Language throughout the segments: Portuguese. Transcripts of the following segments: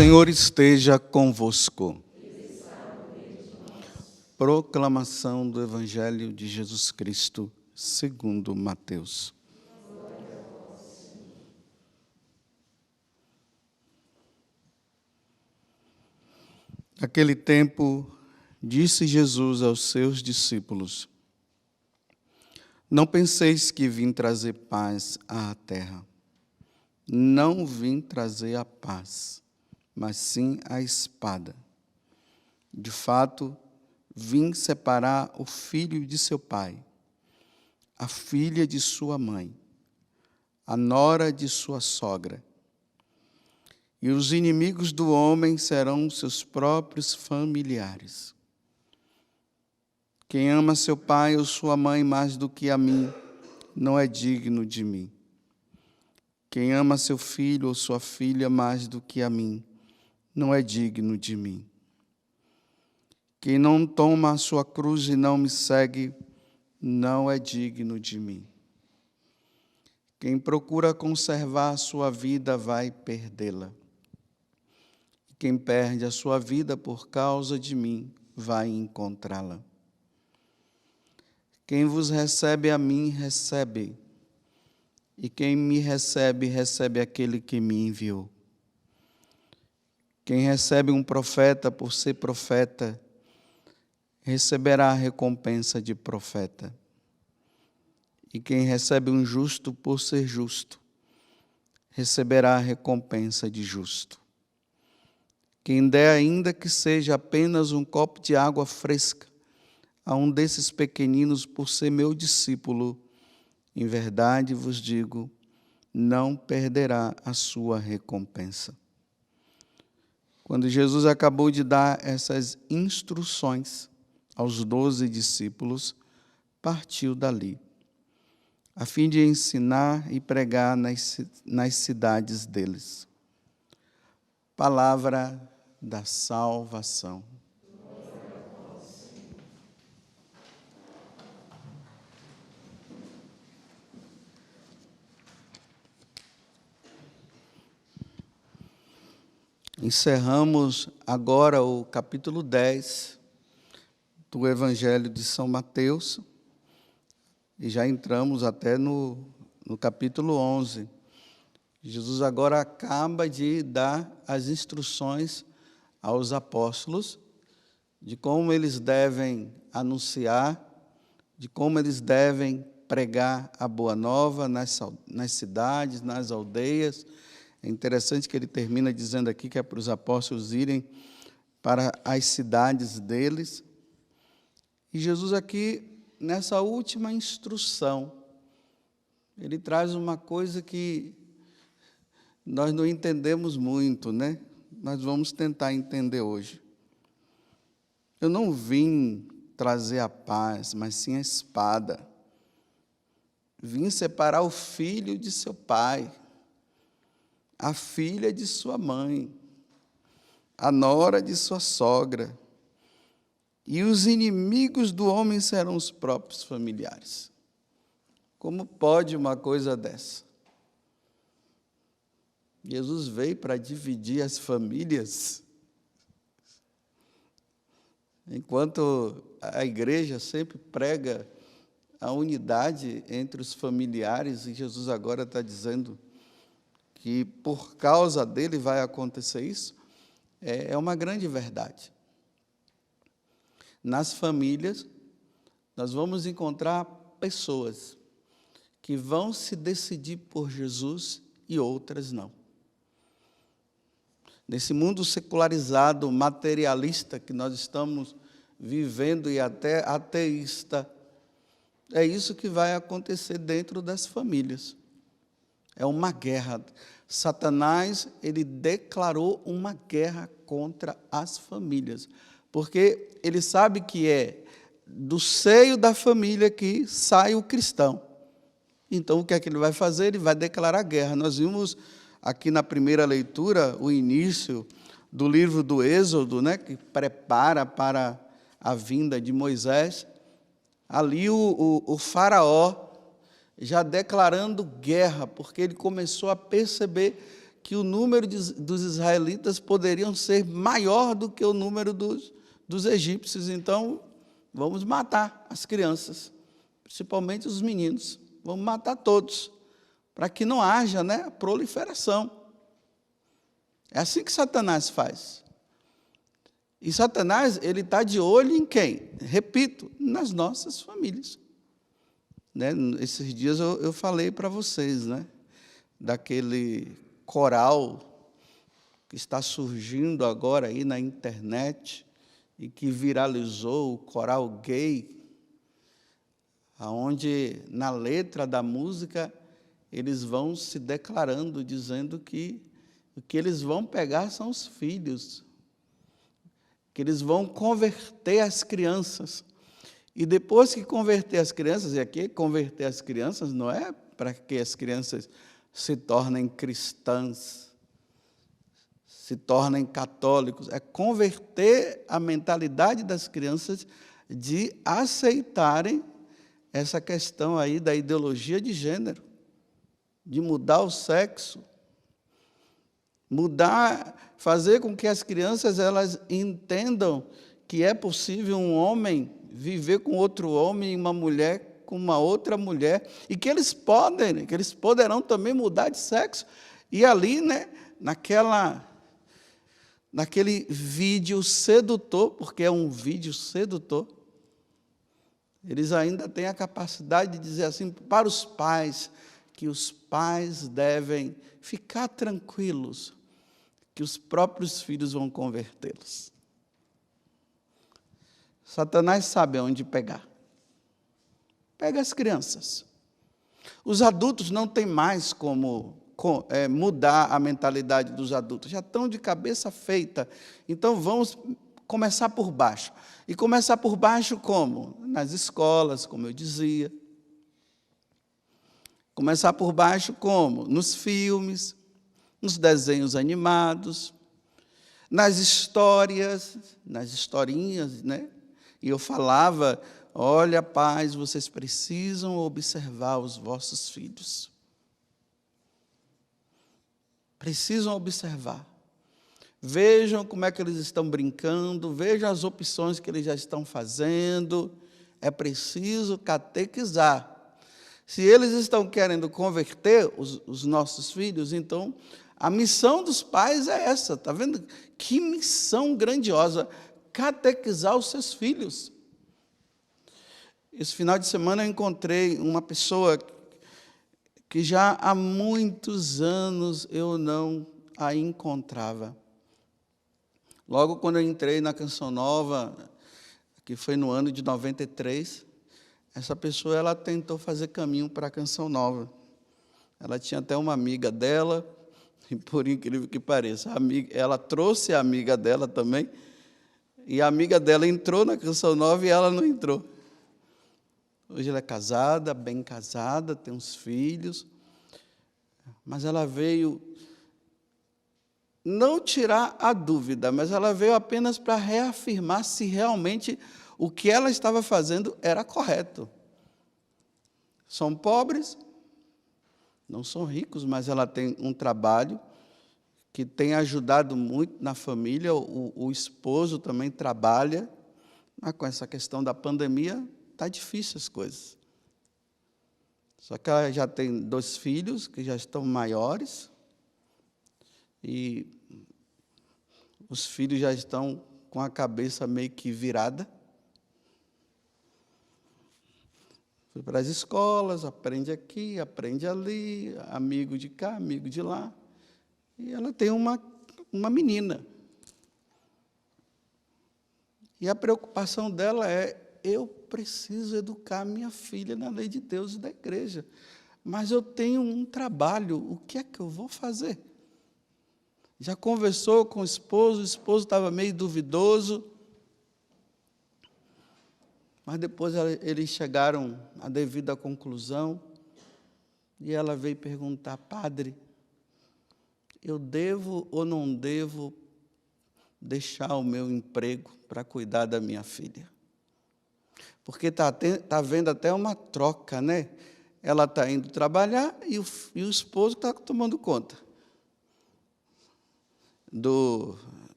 Senhor esteja convosco. Proclamação do Evangelho de Jesus Cristo, segundo Mateus. Naquele tempo, disse Jesus aos seus discípulos: Não penseis que vim trazer paz à terra. Não vim trazer a paz, mas sim a espada. De fato, vim separar o filho de seu pai, a filha de sua mãe, a nora de sua sogra. E os inimigos do homem serão seus próprios familiares. Quem ama seu pai ou sua mãe mais do que a mim, não é digno de mim. Quem ama seu filho ou sua filha mais do que a mim, não é digno de mim. Quem não toma a sua cruz e não me segue, não é digno de mim. Quem procura conservar a sua vida vai perdê-la. Quem perde a sua vida por causa de mim, vai encontrá-la. Quem vos recebe a mim, recebe. E quem me recebe, recebe aquele que me enviou. Quem recebe um profeta por ser profeta, receberá a recompensa de profeta. E quem recebe um justo por ser justo, receberá a recompensa de justo. Quem der ainda que seja apenas um copo de água fresca a um desses pequeninos por ser meu discípulo, em verdade vos digo, não perderá a sua recompensa. Quando Jesus acabou de dar essas instruções aos 12 discípulos, partiu dali, a fim de ensinar e pregar nas cidades deles. Palavra da salvação. Encerramos agora o capítulo 10 do Evangelho de São Mateus e já entramos até no capítulo 11. Jesus agora acaba de dar as instruções aos apóstolos de como eles devem anunciar, de como eles devem pregar a boa nova nas cidades, nas aldeias. É interessante que ele termina dizendo aqui que é para os apóstolos irem para as cidades deles. E Jesus aqui, nessa última instrução, ele traz uma coisa que nós não entendemos muito, né? Nós vamos tentar entender hoje. Eu não vim trazer a paz, mas sim a espada. Vim separar o filho de seu pai, a filha de sua mãe, a nora de sua sogra, e os inimigos do homem serão os próprios familiares. Como pode uma coisa dessa? Jesus veio para dividir as famílias, enquanto a igreja sempre prega a unidade entre os familiares, e Jesus agora está dizendo que por causa dele vai acontecer isso, é uma grande verdade. Nas famílias, nós vamos encontrar pessoas que vão se decidir por Jesus e outras não. Nesse mundo secularizado, materialista que nós estamos vivendo e até ateísta, é isso que vai acontecer dentro das famílias. É uma guerra. Satanás, ele declarou uma guerra contra as famílias, porque ele sabe que é do seio da família que sai o cristão. Então, o que é que ele vai fazer? Ele vai declarar guerra. Nós vimos aqui na primeira leitura o início do livro do Êxodo, né, que prepara para a vinda de Moisés. Ali o faraó já declarando guerra, porque ele começou a perceber que o número dos israelitas poderiam ser maior do que o número dos egípcios. Então, vamos matar as crianças, principalmente os meninos. Vamos matar todos, para que não haja, né, proliferação. É assim que Satanás faz. E Satanás, ele está de olho em quem? Repito, nas nossas famílias. Né? Esses dias eu falei para vocês, né, daquele coral que está surgindo agora aí na internet e que viralizou, o coral gay, aonde na letra da música eles vão se declarando, dizendo que o que eles vão pegar são os filhos, que eles vão converter as crianças. E depois que converter as crianças, e aqui converter as crianças não é para que as crianças se tornem cristãs, se tornem católicos, é converter a mentalidade das crianças de aceitarem essa questão aí da ideologia de gênero, de mudar o sexo, mudar, fazer com que as crianças elas entendam que é possível um homem viver com outro homem e uma mulher com uma outra mulher, e que eles poderão também mudar de sexo. E ali, né, naquele vídeo sedutor, porque é um vídeo sedutor, eles ainda têm a capacidade de dizer assim para os pais, que os pais devem ficar tranquilos, que os próprios filhos vão convertê-los. Satanás sabe aonde pegar. Pega as crianças. Os adultos não têm mais como mudar a mentalidade dos adultos, já estão de cabeça feita. Então, vamos começar por baixo. E começar por baixo como? Nas escolas, como eu dizia. Começar por baixo como? Nos filmes, nos desenhos animados, nas histórias, nas historinhas, né? E eu falava, olha, pais, vocês precisam observar os vossos filhos. Precisam observar. Vejam como é que eles estão brincando, vejam as opções que eles já estão fazendo. É preciso catequizar. Se eles estão querendo converter os nossos filhos, então a missão dos pais é essa, está vendo? Que missão grandiosa, catequizar os seus filhos. Esse final de semana eu encontrei uma pessoa que já há muitos anos eu não a encontrava. Logo quando eu entrei na Canção Nova, que foi no ano de 93, essa pessoa ela tentou fazer caminho para a Canção Nova. Ela tinha até uma amiga dela, e por incrível que pareça, ela trouxe a amiga dela também, e a amiga dela entrou na Canção Nova e ela não entrou. Hoje ela é casada, bem casada, tem uns filhos, mas ela veio não tirar a dúvida, mas ela veio apenas para reafirmar se realmente o que ela estava fazendo era correto. São pobres, não são ricos, mas ela tem um trabalho que tem ajudado muito na família, o esposo também trabalha, mas com essa questão da pandemia, está difícil as coisas. Só que ela já tem 2 filhos, que já estão maiores, e os filhos já estão com a cabeça meio que virada. Foi para as escolas, aprende aqui, aprende ali, amigo de cá, amigo de lá. E ela tem uma menina. E a preocupação dela é, eu preciso educar minha filha na lei de Deus e da igreja, mas eu tenho um trabalho, o que é que eu vou fazer? Já conversou com o esposo estava meio duvidoso, mas depois eles chegaram à devida conclusão, e ela veio perguntar, padre, eu devo ou não devo deixar o meu emprego para cuidar da minha filha? Porque está havendo até uma troca, né? Ela está indo trabalhar e o esposo está tomando conta.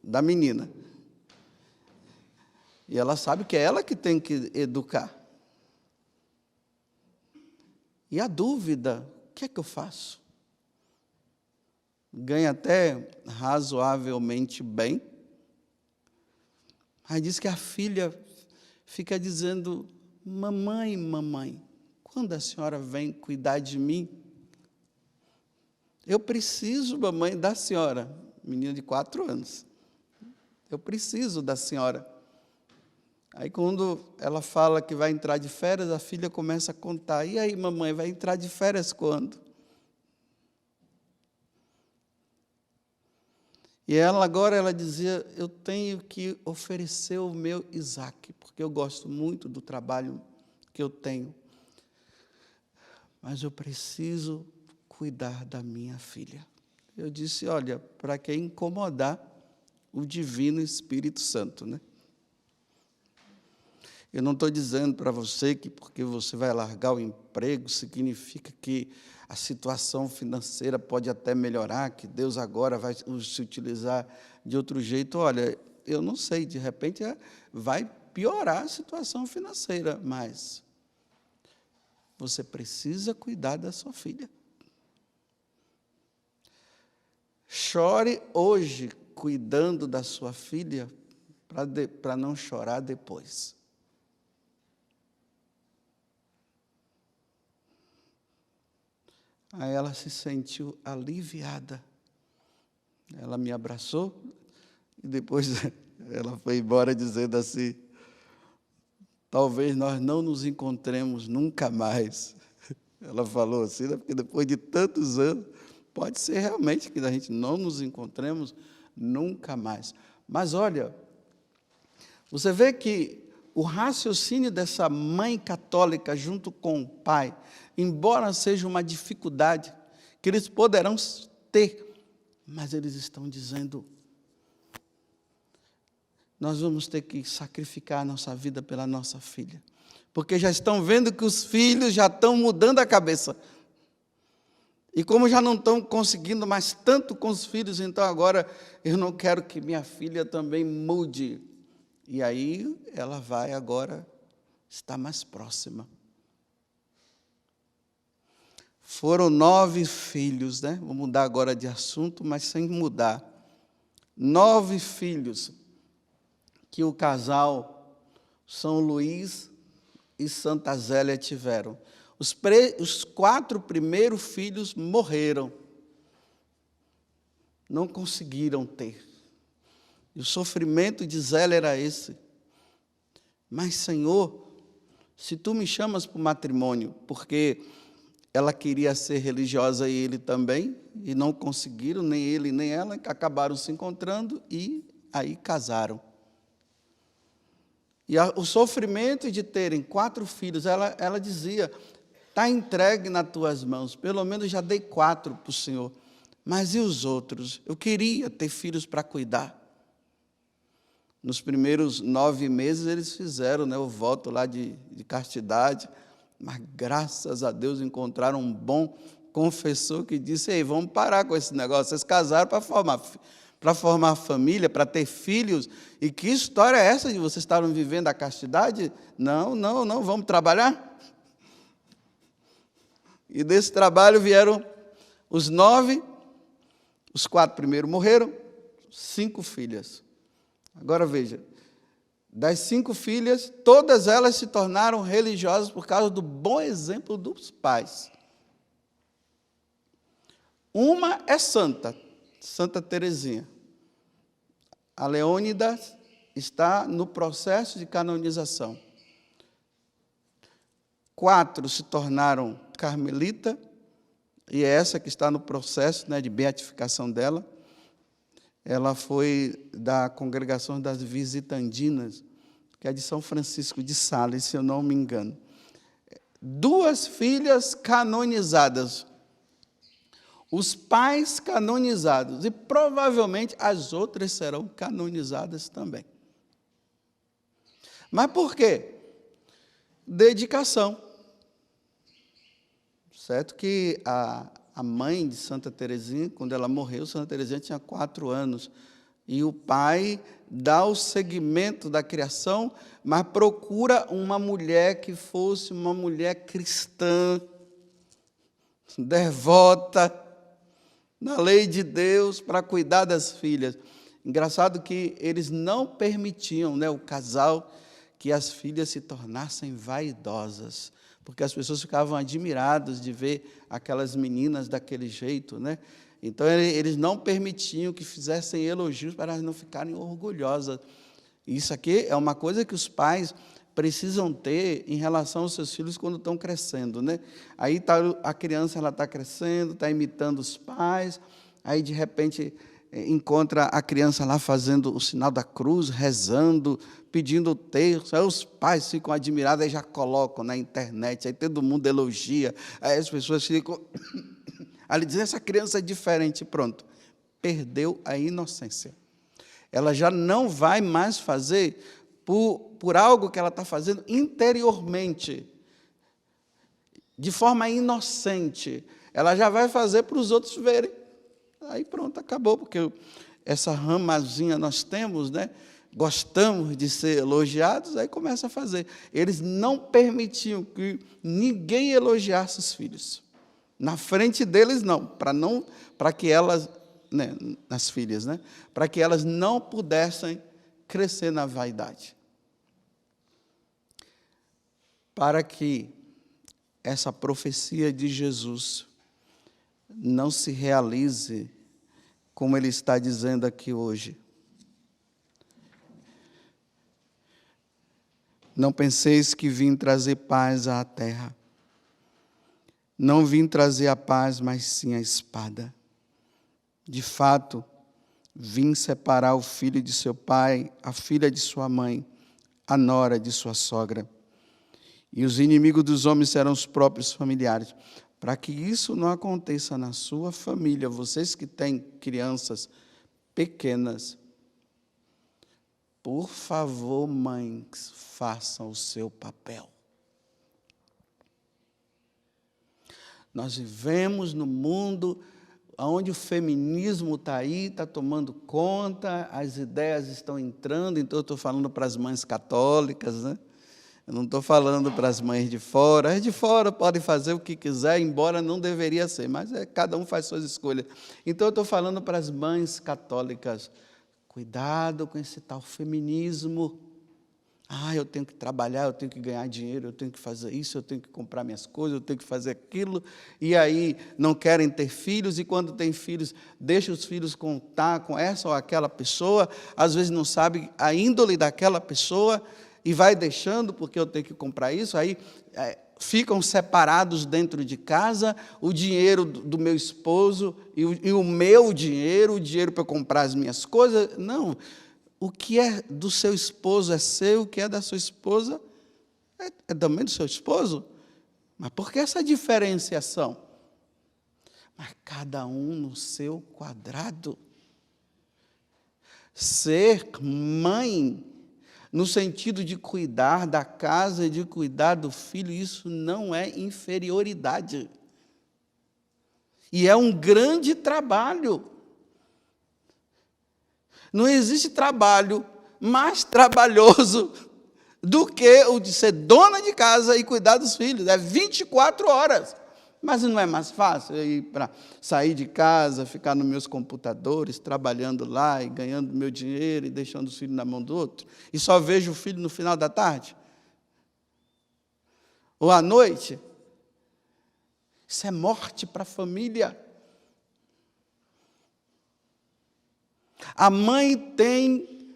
da menina. E ela sabe que é ela que tem que educar. E a dúvida, o que é que eu faço? Ganha até razoavelmente bem. Aí diz que a filha fica dizendo, mamãe, mamãe, quando a senhora vem cuidar de mim? Eu preciso, mamãe, da senhora. Menina de 4 anos. Eu preciso da senhora. Aí, quando ela fala que vai entrar de férias, a filha começa a contar. E aí, mamãe, vai entrar de férias quando? E ela dizia, eu tenho que oferecer o meu Isaac, porque eu gosto muito do trabalho que eu tenho. Mas eu preciso cuidar da minha filha. Eu disse, olha, para que incomodar o Divino Espírito Santo, né? Eu não estou dizendo para você que porque você vai largar o emprego, significa que a situação financeira pode até melhorar, que Deus agora vai se utilizar de outro jeito. Olha, eu não sei, de repente vai piorar a situação financeira, mas você precisa cuidar da sua filha. Chore hoje cuidando da sua filha, para não chorar depois. Aí ela se sentiu aliviada. Ela me abraçou e depois ela foi embora dizendo assim, talvez nós não nos encontremos nunca mais. Ela falou assim, né? Porque depois de tantos anos, pode ser realmente que a gente não nos encontremos nunca mais. Mas olha, você vê que o raciocínio dessa mãe católica junto com o pai, embora seja uma dificuldade que eles poderão ter, mas eles estão dizendo, nós vamos ter que sacrificar a nossa vida pela nossa filha, porque já estão vendo que os filhos já estão mudando a cabeça. E como já não estão conseguindo mais tanto com os filhos, então agora eu não quero que minha filha também mude. E aí ela vai agora estar mais próxima. Foram 9 filhos, né? Vou mudar agora de assunto, mas sem mudar. 9 filhos que o casal São Luís e Santa Zélia tiveram. Os 4 primeiros filhos morreram. Não conseguiram ter. E o sofrimento de Zélia era esse. Mas, Senhor, se Tu me chamas para o matrimônio, porque ela queria ser religiosa e ele também, e não conseguiram, nem ele nem ela, acabaram se encontrando e aí casaram. E o sofrimento de terem 4 filhos, ela dizia, está entregue nas tuas mãos, pelo menos já dei 4 para o Senhor, mas e os outros? Eu queria ter filhos para cuidar. Nos primeiros 9 meses eles fizeram, né, o voto lá de castidade, mas graças a Deus encontraram um bom confessor que disse, ei, vamos parar com esse negócio, vocês casaram para formar família, para ter filhos, e que história é essa de vocês estarem vivendo a castidade? Não, vamos trabalhar. E desse trabalho vieram os 9, os 4 primeiros morreram, 5 filhas. Agora veja, das 5 filhas, todas elas se tornaram religiosas por causa do bom exemplo dos pais. Uma é santa, Santa Teresinha. A Leônida está no processo de canonização. 4 se tornaram carmelita, e é essa que está no processo, né, de beatificação dela. Ela foi da congregação das Visitandinas, que é de São Francisco de Sales, se eu não me engano. 2 filhas canonizadas, os pais canonizados, e provavelmente as outras serão canonizadas também. Mas por quê? Dedicação. Certo que a mãe de Santa Teresinha, quando ela morreu, Santa Teresinha tinha 4 anos. E o pai dá o seguimento da criação, mas procura uma mulher que fosse uma mulher cristã, devota, na lei de Deus, para cuidar das filhas. Engraçado que eles não permitiam, o casal, que as filhas se tornassem vaidosas, porque as pessoas ficavam admiradas de ver aquelas meninas daquele jeito, Então, eles não permitiam que fizessem elogios para elas não ficarem orgulhosas. Isso aqui é uma coisa que os pais precisam ter em relação aos seus filhos quando estão crescendo, Aí a criança está crescendo, está imitando os pais, aí, de repente, encontra a criança lá fazendo o sinal da cruz, rezando, pedindo o texto, aí os pais ficam admirados, aí já colocam na internet, aí todo mundo elogia, aí as pessoas ficam... Ali diz, essa criança é diferente, pronto, perdeu a inocência. Ela já não vai mais fazer por algo que ela está fazendo interiormente, de forma inocente. Ela já vai fazer para os outros verem. Aí pronto, acabou, porque essa ramazinha nós temos, gostamos de ser elogiados, aí começa a fazer. Eles não permitiam que ninguém elogiasse os filhos. Na frente deles, não, para que elas, nas filhas, para que elas não pudessem crescer na vaidade. Para que essa profecia de Jesus não se realize como ele está dizendo aqui hoje. Não penseis que vim trazer paz à terra. Não vim trazer a paz, mas sim a espada. De fato, vim separar o filho de seu pai, a filha de sua mãe, a nora de sua sogra. E os inimigos dos homens serão os próprios familiares. Para que isso não aconteça na sua família, vocês que têm crianças pequenas, por favor, mães, façam o seu papel. Nós vivemos num mundo onde o feminismo está aí, está tomando conta, as ideias estão entrando, então eu estou falando para as mães católicas, Eu não estou falando para as mães de fora. As de fora podem fazer o que quiser, embora não deveria ser, mas cada um faz suas escolhas. Então, eu estou falando para as mães católicas, cuidado com esse tal feminismo. Eu tenho que trabalhar, eu tenho que ganhar dinheiro, eu tenho que fazer isso, eu tenho que comprar minhas coisas, eu tenho que fazer aquilo. E aí não querem ter filhos, e quando tem filhos, deixa os filhos contar com essa ou aquela pessoa, às vezes não sabe a índole daquela pessoa, e vai deixando, porque eu tenho que comprar isso, aí ficam separados dentro de casa, o dinheiro do meu esposo e o meu dinheiro, o dinheiro para eu comprar as minhas coisas. Não, o que é do seu esposo é seu, o que é da sua esposa é também do seu esposo. Mas por que essa diferenciação? Mas cada um no seu quadrado. Ser mãe, no sentido de cuidar da casa e de cuidar do filho, isso não é inferioridade. E é um grande trabalho. Não existe trabalho mais trabalhoso do que o de ser dona de casa e cuidar dos filhos. É 24 horas. Mas não é mais fácil eu ir para sair de casa, ficar nos meus computadores, trabalhando lá e ganhando meu dinheiro e deixando os filhos na mão do outro? E só vejo o filho no final da tarde? Ou à noite? Isso é morte para a família. A mãe tem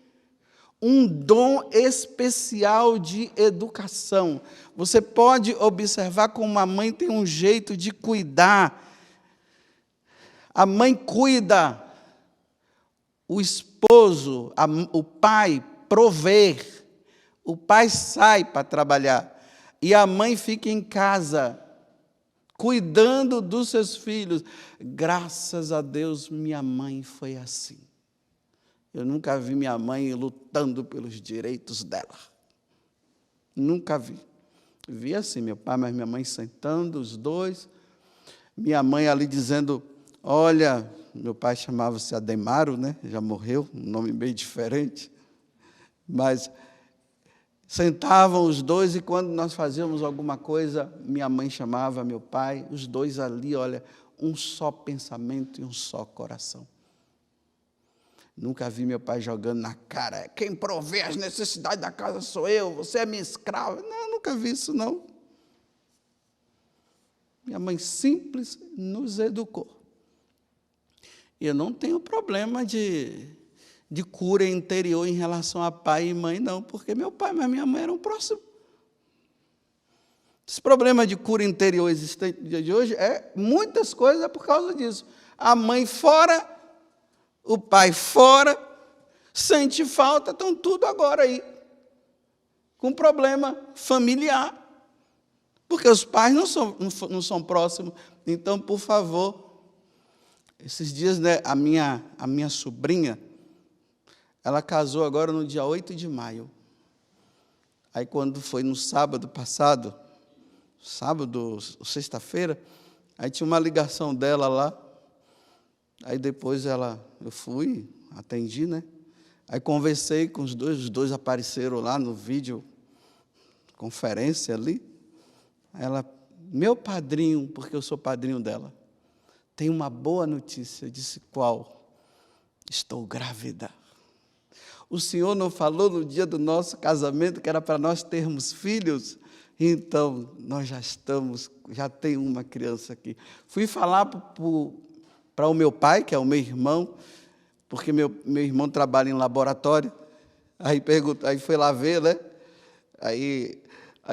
um dom especial de educação. Você pode observar como a mãe tem um jeito de cuidar. A mãe cuida, o esposo, o pai provê, o pai sai para trabalhar e a mãe fica em casa, cuidando dos seus filhos. Graças a Deus, minha mãe foi assim. Eu nunca vi minha mãe lutando pelos direitos dela. Nunca vi. Vi assim, meu pai, mas minha mãe sentando, os dois. Minha mãe ali dizendo, olha, meu pai chamava-se Ademaro, né? Já morreu, um nome bem diferente. Mas sentavam os dois e quando nós fazíamos alguma coisa, minha mãe chamava meu pai, os dois ali, olha, um só pensamento e um só coração. Nunca vi meu pai jogando na cara, quem provê as necessidades da casa sou eu, você é minha escrava. Não, nunca vi isso, não. Minha mãe simples nos educou. E eu não tenho problema de cura interior em relação a pai e mãe, não, porque meu pai e minha mãe eram próximos. Esse problema de cura interior existente no dia de hoje muitas coisas é por causa disso. A mãe fora, o pai fora, sente falta, estão tudo agora aí, com problema familiar, porque os pais não são próximos. Então, por favor, esses dias, né, a minha sobrinha, ela casou agora no dia 8 de maio. Aí, quando foi no sábado passado, sexta-feira, aí tinha uma ligação dela lá. Aí depois eu fui, atendi, né? Aí conversei com os dois apareceram lá no vídeo, conferência ali. Aí ela, meu padrinho, porque eu sou padrinho dela, tem uma boa notícia. Eu disse, qual? Estou grávida. O Senhor não falou no dia do nosso casamento que era para nós termos filhos? Então, nós já tem uma criança aqui. Fui falar para o meu pai, que é o meu irmão, porque meu irmão trabalha em laboratório. Aí foi lá ver, né? Aí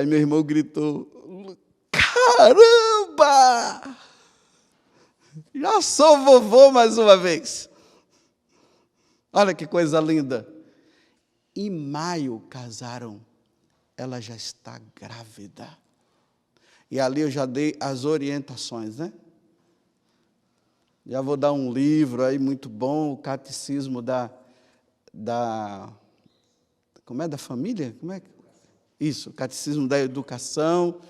meu irmão gritou, caramba! Já sou vovô mais uma vez. Olha que coisa linda. Em maio casaram, ela já está grávida. E ali eu já dei as orientações, né? Já vou dar um livro aí muito bom, o Catecismo como é, da família? Como é? Isso, o Catecismo da Educação.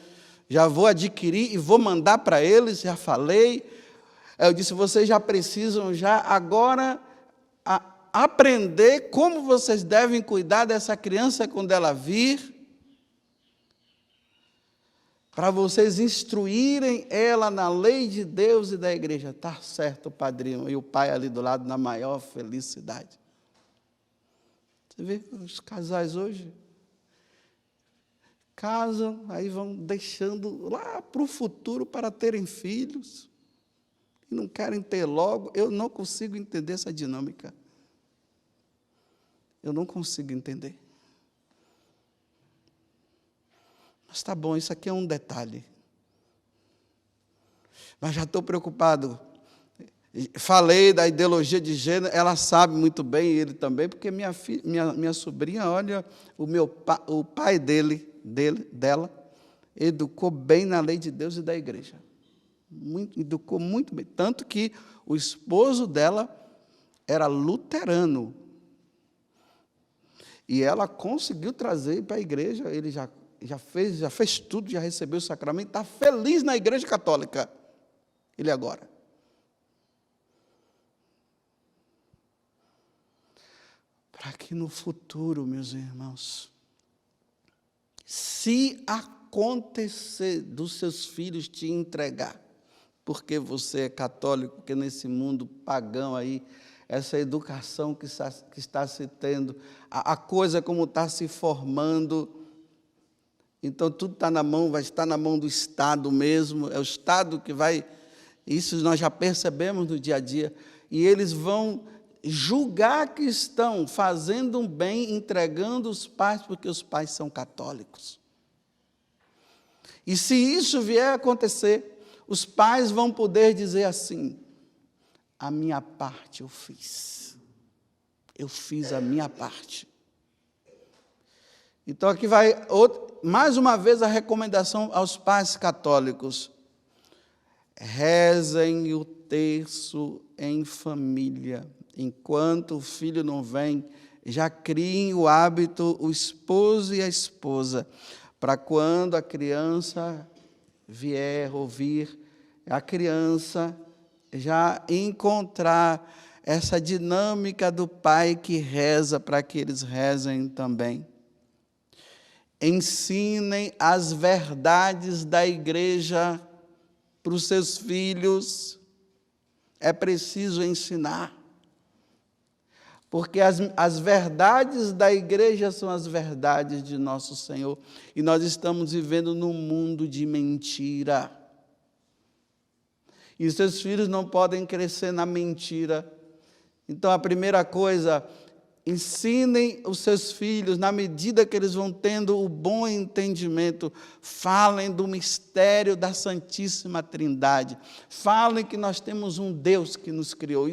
Já vou adquirir e vou mandar para eles, já falei. Eu disse, vocês já precisam já agora aprender como vocês devem cuidar dessa criança quando ela vir, para vocês instruírem ela na lei de Deus e da igreja. Está certo, padrinho. E o pai ali do lado na maior felicidade. Você vê os casais hoje casam, aí vão deixando lá para o futuro para terem filhos. E não querem ter logo. Eu não consigo entender essa dinâmica. Eu não consigo entender. Mas está bom, isso aqui é um detalhe. Mas já estou preocupado. Falei da ideologia de gênero, ela sabe muito bem, ele também, porque minha sobrinha, olha, o pai dela, educou bem na lei de Deus e da igreja. Educou muito bem. Tanto que o esposo dela era luterano. E ela conseguiu trazer para a igreja, ele já fez tudo, já recebeu o sacramento, está feliz na igreja católica, ele agora. Para que no futuro, meus irmãos, se acontecer dos seus filhos te entregar, porque você é católico, porque nesse mundo pagão aí, essa educação que está se tendo, a coisa como está se formando, então tudo está na mão, vai estar na mão do Estado mesmo, é o Estado que vai, isso nós já percebemos no dia a dia, e eles vão julgar que estão fazendo um bem, entregando os pais, porque os pais são católicos. E se isso vier a acontecer, os pais vão poder dizer assim, a minha parte eu fiz a minha parte. Então aqui vai, mais uma vez, a recomendação aos pais católicos. Rezem o terço em família. Enquanto o filho não vem, já criem o hábito, o esposo e a esposa, para quando a criança vier ouvir, a criança já encontrar essa dinâmica do pai que reza para que eles rezem também. Ensinem as verdades da igreja para os seus filhos. É preciso ensinar. Porque as verdades da igreja são as verdades de nosso Senhor. E nós estamos vivendo num mundo de mentira. E os seus filhos não podem crescer na mentira. Então, a primeira coisa, ensinem os seus filhos, na medida que eles vão tendo o bom entendimento, falem do mistério da Santíssima Trindade, falem que nós temos um Deus que nos criou.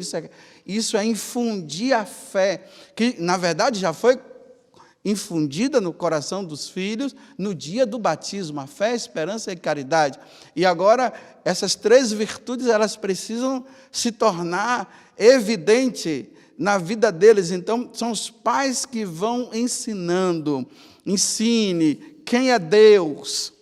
Isso é infundir a fé, que na verdade já foi infundida no coração dos filhos no dia do batismo, a fé, a esperança e a caridade. E agora, essas três virtudes, elas precisam se tornar evidentes na vida deles. Então, são os pais que vão ensinando. Ensine quem é Deus,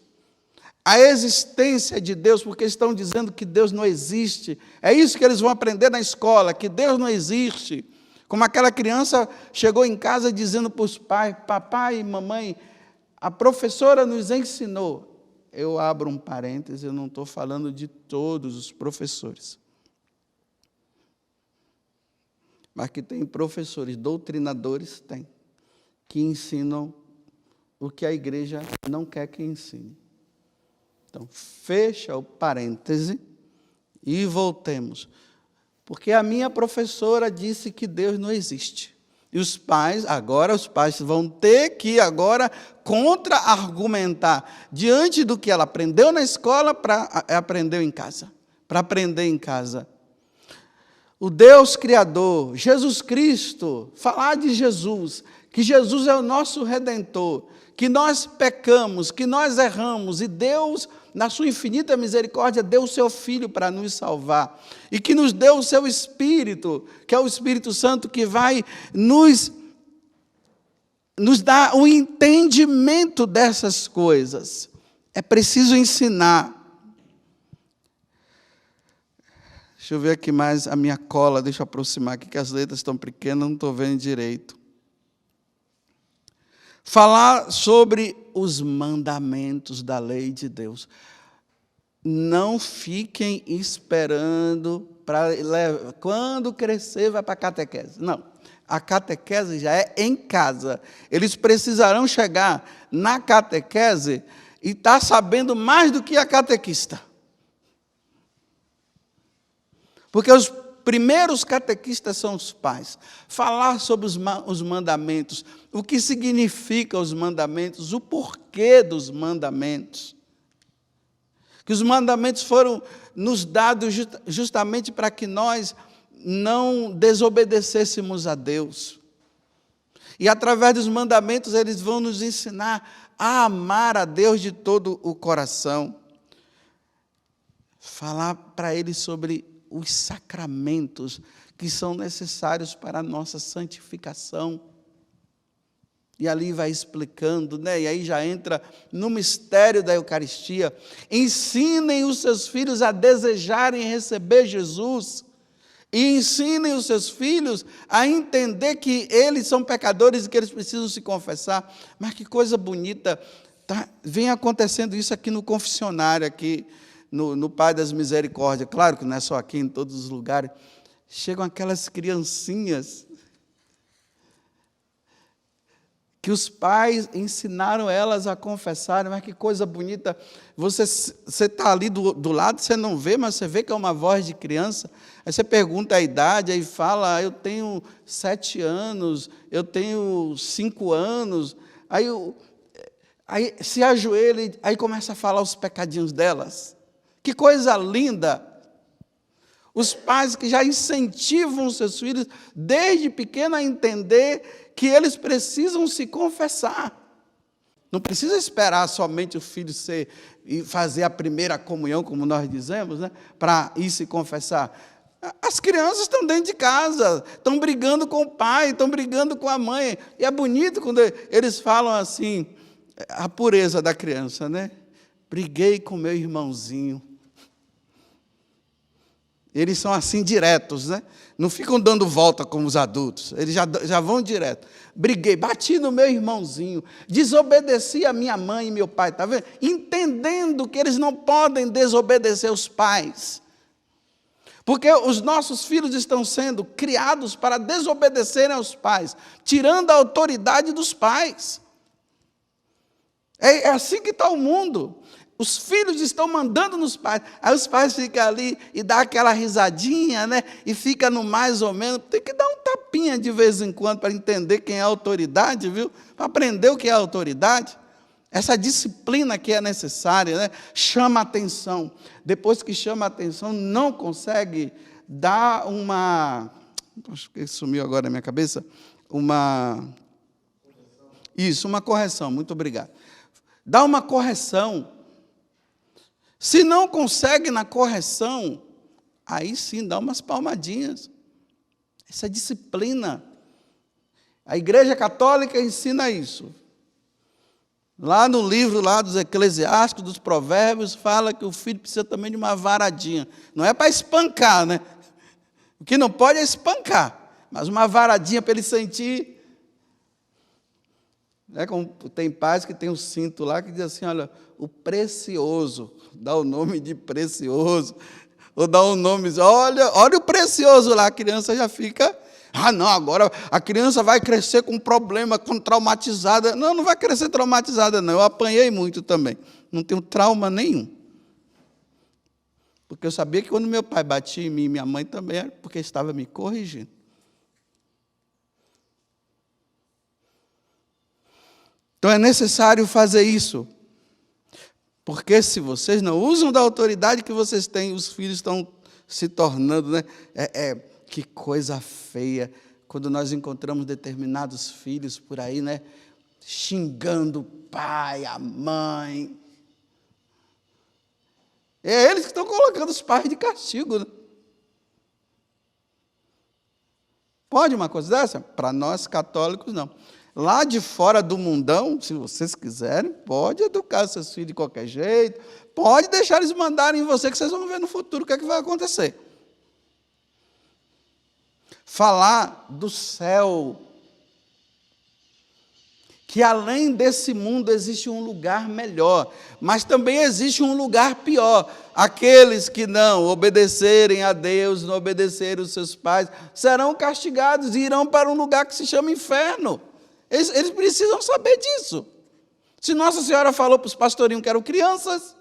a existência de Deus, porque estão dizendo que Deus não existe. É isso que eles vão aprender na escola, que Deus não existe. Como aquela criança chegou em casa dizendo para os pais: papai e mamãe, a professora nos ensinou. Eu abro um parêntese, eu não estou falando de todos os professores. Mas que tem professores, doutrinadores, tem, que ensinam o que a igreja não quer que ensine. Então, fecha o parêntese e voltemos. Porque a minha professora disse que Deus não existe. E os pais vão ter que agora contra-argumentar diante do que ela aprendeu na escola para aprender em casa. O Deus Criador, Jesus Cristo, falar de Jesus, que Jesus é o nosso Redentor, que nós pecamos, que nós erramos, e Deus, na sua infinita misericórdia, deu o seu Filho para nos salvar, e que nos deu o seu Espírito, que é o Espírito Santo, que vai nos dar o entendimento dessas coisas. É preciso ensinar. Deixa eu ver aqui mais a minha cola, deixa eu aproximar aqui, que as letras estão pequenas, não estou vendo direito. Falar sobre os mandamentos da lei de Deus. Não fiquem esperando para quando crescer vai para a catequese. Não, a catequese já é em casa. Eles precisarão chegar na catequese e estar sabendo mais do que a catequista. Porque os primeiros catequistas são os pais. Falar sobre os mandamentos, o que significam os mandamentos, o porquê dos mandamentos. Que os mandamentos foram nos dados justamente para que nós não desobedecêssemos a Deus. E através dos mandamentos eles vão nos ensinar a amar a Deus de todo o coração. Falar para eles sobre os sacramentos que são necessários para a nossa santificação. E ali vai explicando, né? E aí já entra no mistério da Eucaristia. Ensinem os seus filhos a desejarem receber Jesus. E ensinem os seus filhos a entender que eles são pecadores e que eles precisam se confessar. Mas que coisa bonita, tá? Vem acontecendo isso aqui no confessionário, aqui no Pai das Misericórdias. Claro que não é só aqui, em todos os lugares. Chegam aquelas criancinhas que os pais ensinaram elas a confessarem. Mas que coisa bonita. Você está ali do lado, você não vê, mas você vê que é uma voz de criança. Aí você pergunta a idade, aí fala: eu tenho 7 anos, eu tenho 5 anos. Aí se ajoelha, aí começa a falar os pecadinhos delas. Que coisa linda! Os pais que já incentivam os seus filhos, desde pequeno, a entender que eles precisam se confessar. Não precisa esperar somente o filho e fazer a primeira comunhão, como nós dizemos, né, para ir se confessar. As crianças estão dentro de casa, estão brigando com o pai, estão brigando com a mãe. E é bonito quando eles falam assim, a pureza da criança, né? Briguei com meu irmãozinho. Eles são assim diretos, né? Não ficam dando volta como os adultos. Eles já vão direto. Briguei, bati no meu irmãozinho, desobedeci a minha mãe e meu pai, está vendo? Entendendo que eles não podem desobedecer os pais. Porque os nossos filhos estão sendo criados para desobedecerem aos pais, tirando a autoridade dos pais. É assim que está o mundo. Os filhos estão mandando nos pais. Aí os pais ficam ali e dão aquela risadinha, né? E fica no mais ou menos. Tem que dar um tapinha de vez em quando para entender quem é a autoridade, viu? Para aprender o que é a autoridade. Essa disciplina que é necessária, né? Chama a atenção. Depois que chama a atenção, não consegue dar uma... Acho que sumiu agora na minha cabeça. Uma correção. Muito obrigado. Dá uma correção. Se não consegue na correção, aí sim dá umas palmadinhas. Essa disciplina. A Igreja Católica ensina isso. Lá no livro lá dos Eclesiásticos, dos Provérbios, fala que o filho precisa também de uma varadinha. Não é para espancar, né? O que não pode é espancar, mas uma varadinha para ele sentir. É como tem pais que tem um cinto lá que diz assim, olha, o precioso, dá o nome de precioso, ou dá o nome, olha o precioso lá, a criança já fica, não, agora a criança vai crescer com problema, com traumatizada. Não vai crescer traumatizada não, eu apanhei muito também, não tenho trauma nenhum. Porque eu sabia que quando meu pai batia em mim e minha mãe também, era porque estava me corrigindo. Então é necessário fazer isso, porque se vocês não usam da autoridade que vocês têm, os filhos estão se tornando, né? Que coisa feia, quando nós encontramos determinados filhos por aí, né? Xingando o pai, a mãe. É eles que estão colocando os pais de castigo, né? Pode uma coisa dessa? Para nós católicos, não. Lá de fora do mundão, se vocês quiserem, pode educar seus filhos de qualquer jeito, pode deixar eles mandarem em você, que vocês vão ver no futuro o que é que vai acontecer. Falar do céu, que além desse mundo existe um lugar melhor, mas também existe um lugar pior. Aqueles que não obedecerem a Deus, não obedecerem os seus pais, serão castigados e irão para um lugar que se chama inferno. Eles precisam saber disso. Se Nossa Senhora falou para os pastorinhos que eram crianças,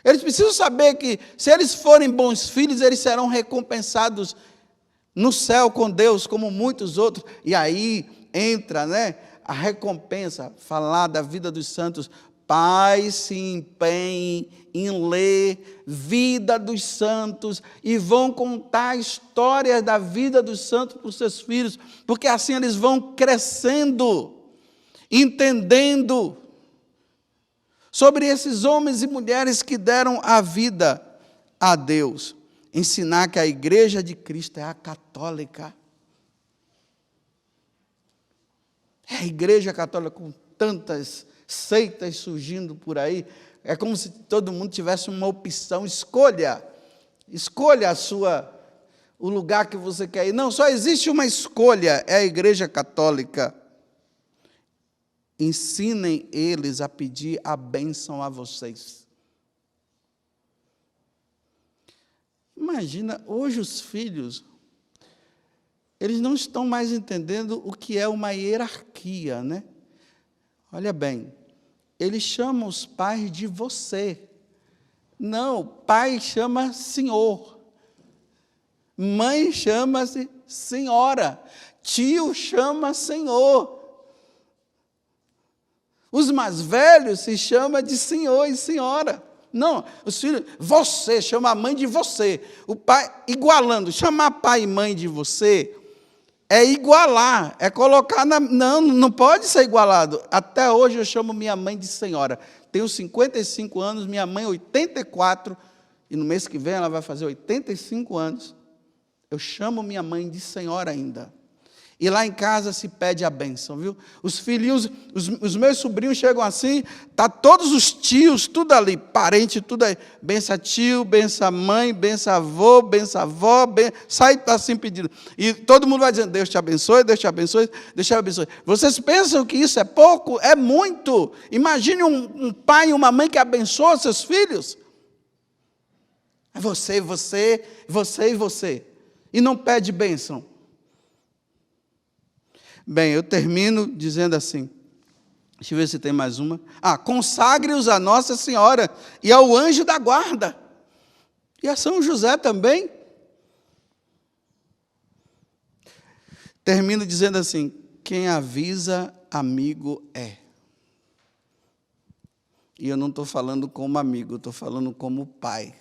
eles precisam saber que, se eles forem bons filhos, eles serão recompensados no céu com Deus, como muitos outros. E aí entra, né, a recompensa, falar da vida dos santos. Pais se empenhem em ler vida dos santos e vão contar histórias da vida dos santos para os seus filhos, porque assim eles vão crescendo, entendendo sobre esses homens e mulheres que deram a vida a Deus. Ensinar que a Igreja de Cristo é a católica. É a Igreja católica com tantas seitas surgindo por aí, é como se todo mundo tivesse uma opção, escolha o lugar que você quer ir. Não, só existe uma escolha, é a Igreja Católica. Ensinem eles a pedir a bênção a vocês. Imagina, hoje os filhos, eles não estão mais entendendo o que é uma hierarquia, né? Olha bem, eles chamam os pais de você. Não, pai chama senhor. Mãe chama-se senhora. Tio chama senhor. Os mais velhos se chamam de senhor e senhora. Não, os filhos, você, chama a mãe de você. O pai, igualando, chamar pai e mãe de você é igualar, é colocar na... Não pode ser igualado. Até hoje eu chamo minha mãe de senhora. Tenho 55 anos, minha mãe 84, e no mês que vem ela vai fazer 85 anos. Eu chamo minha mãe de senhora ainda. E lá em casa se pede a bênção, viu? Os filhinhos, os meus sobrinhos chegam assim, tá todos os tios, tudo ali, parente, tudo aí. Bença tio, bença mãe, bença avô, bença avó, sai assim pedindo. E todo mundo vai dizendo, Deus te abençoe, Deus te abençoe, Deus te abençoe. Vocês pensam que isso é pouco? É muito. Imagine um pai e uma mãe que abençoam seus filhos. É você, você, você e você. E não pede bênção. Bem, eu termino dizendo assim, deixa eu ver se tem mais uma. Consagre-os a Nossa Senhora e ao anjo da guarda. E a São José também. Termino dizendo assim, quem avisa, amigo é. E eu não estou falando como amigo, estou falando como pai,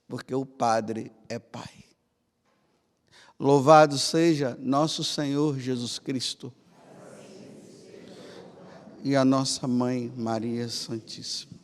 porque o Padre é pai. Louvado seja nosso Senhor Jesus Cristo e a nossa Mãe Maria Santíssima.